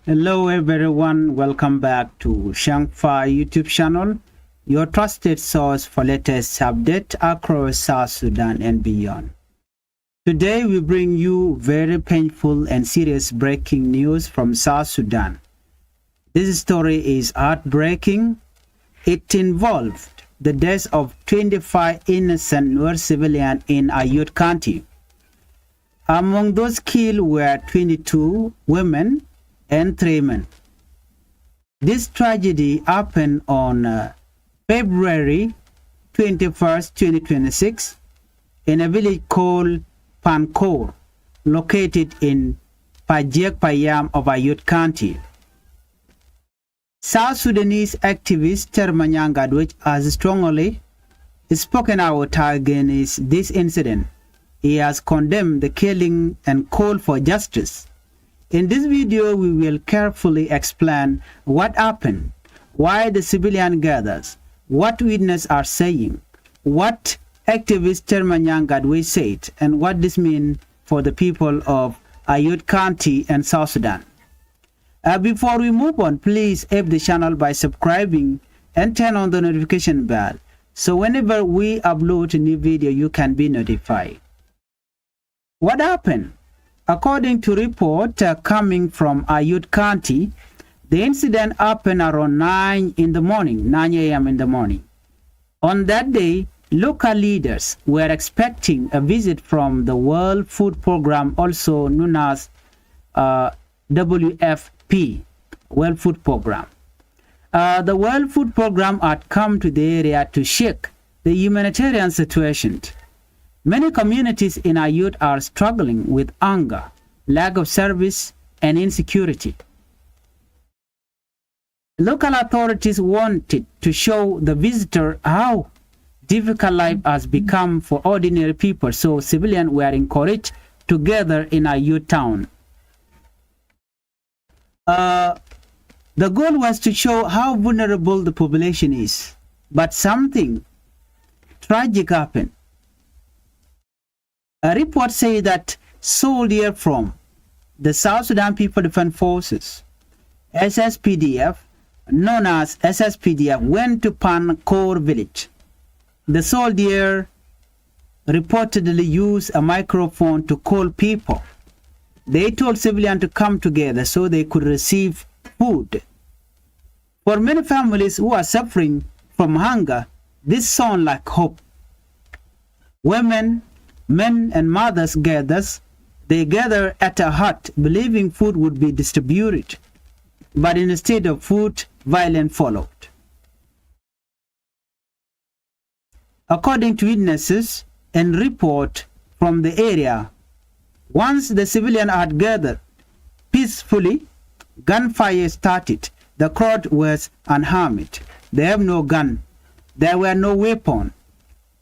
Hello everyone, welcome back to Changfied YouTube channel, your trusted source for latest update across South Sudan and beyond. Today we bring you very painful and serious breaking news from South Sudan. This story is heartbreaking. It involved the death of 25 innocent Nuer civilians in Ayod County. Among those killed were 22 women and 3 men. This tragedy happened on February 21st, 2026 in a village called Pankor, located in Pajek Payam of Ayod County. South Sudanese activist Manyang has strongly spoken out against this incident. He has condemned the killing and called for justice. In this video, we will carefully explain what happened, why the civilian gathers, what witnesses are saying, what activist Manyang said, and what this means for the people of Ayod County and South Sudan. Before we move on, please help the channel by subscribing and turn on the notification bell, so whenever we upload a new video, you can be notified. What happened? According to report coming from Ayod County, the incident happened around 9 a.m. in the morning. On that day, local leaders were expecting a visit from the World Food Program, also known as WFP, World Food Program. The World Food Program had come to the area to check the humanitarian situation. Many communities in Ayod are struggling with hunger, lack of service, and insecurity. Local authorities wanted to show the visitor how difficult life has become for ordinary people, so civilians were encouraged to gather in Ayod town. The goal was to show how vulnerable the population is, but something tragic happened. A report says that soldiers from the South Sudan People Defense Forces, SSPDF, known as SSPDF, went to Pankor village. The soldier reportedly used a microphone to call people. They told civilians to come together so they could receive food. For many families who are suffering from hunger, this sounds like hope. Women, men and mothers they gather at a hut believing food would be distributed, but instead of food, violence followed. According to witnesses and report from the area, once the civilians had gathered peacefully, gunfire started. The crowd was unharmed. They have no gun. There were no weapons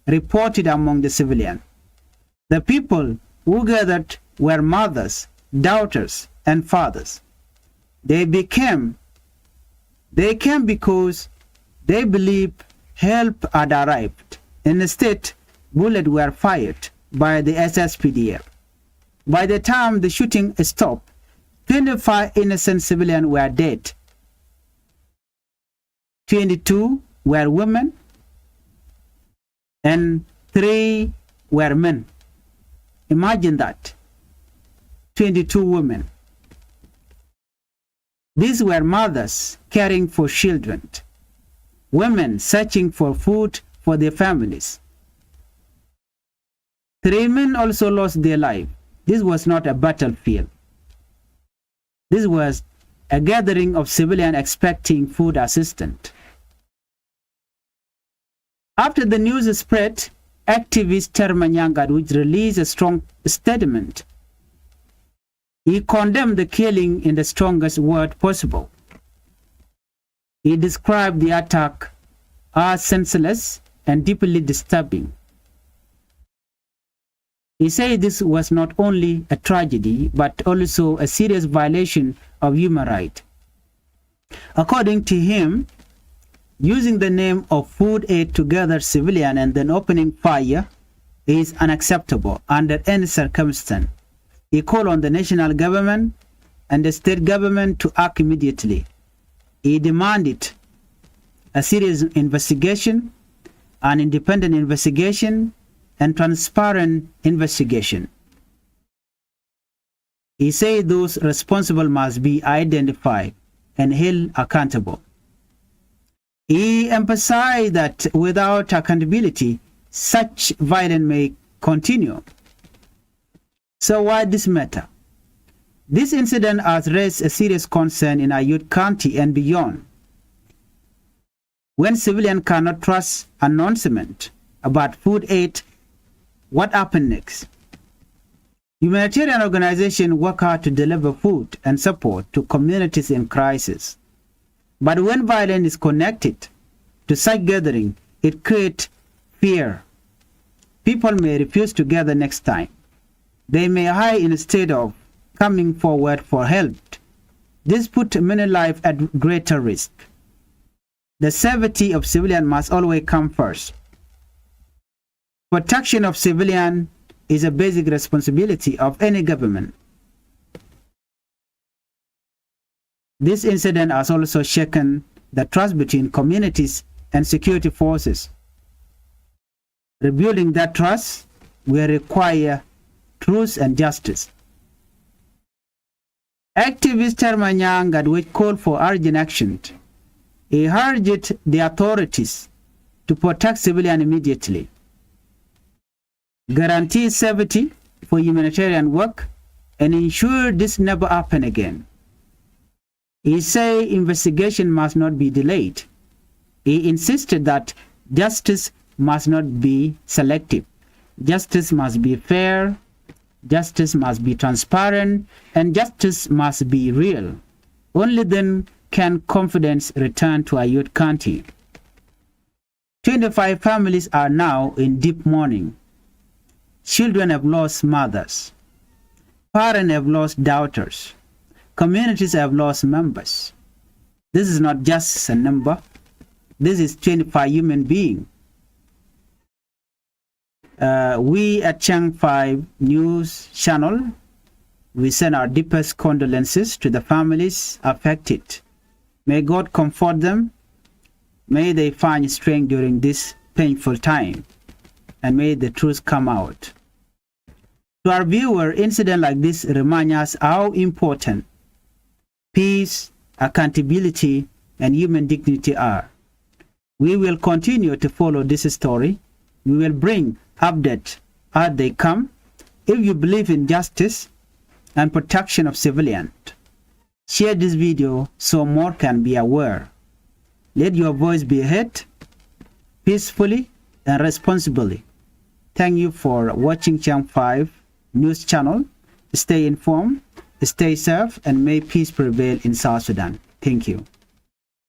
reported among the civilians. The people who gathered were mothers, daughters, and fathers. They came because they believed help had arrived. Instead, bullets were fired by the SSPDF. By the time the shooting stopped, 25 innocent civilians were dead. 22 were women and 3 were men. Imagine that. 22 women. These were mothers caring for children, women searching for food for their families. 3 men also lost their life. This was not a battlefield. This was a gathering of civilians expecting food assistance. After the news spread, activist Manyang released a strong statement. He condemned the killing in the strongest word possible. He described the attack as senseless and deeply disturbing. He said this was not only a tragedy, but also a serious violation of human rights. According to him, using the name of food aid to gather civilians and then opening fire is unacceptable under any circumstance. He called on the national government and the state government to act immediately. He demanded a serious investigation, an independent investigation, and transparent investigation. He said those responsible must be identified and held accountable. He emphasized that without accountability, such violence may continue. So why this matter? This incident has raised a serious concern in Ayod County and beyond. When civilians cannot trust announcement about food aid, what happened next? Humanitarian organizations work hard to deliver food and support to communities in crisis. But when violence is connected to such gathering, it creates fear. People may refuse to gather next time. They may hide instead of coming forward for help. This puts many lives at greater risk. The safety of civilians must always come first. Protection of civilians is a basic responsibility of any government. This incident has also shaken the trust between communities and security forces. Rebuilding that trust will require truth and justice. Activist Manyang at which called for urgent action. He urged the authorities to protect civilians immediately, guarantee safety for humanitarian work, and ensure this never happen again. He said investigation must not be delayed. He insisted that justice must not be selective. Justice must be fair, justice must be transparent, and justice must be real. Only then can confidence return to Ayod County. 25 families are now in deep mourning. Children have lost mothers. Parents have lost daughters. Communities have lost members. This is not just a number. This is 25 human beings. We at Changfied News Channel, we send our deepest condolences to the families affected. May God comfort them. May they find strength during this painful time. And may the truth come out. To our viewer, incidents like this remind us how important peace, accountability, and human dignity are. We will continue to follow this story. We will bring updates as they come. If you believe in justice and protection of civilians, share this video so more can be aware. Let your voice be heard peacefully and responsibly. Thank you for watching Changfied News Channel. Stay informed, stay safe, and may peace prevail in South Sudan. Thank you.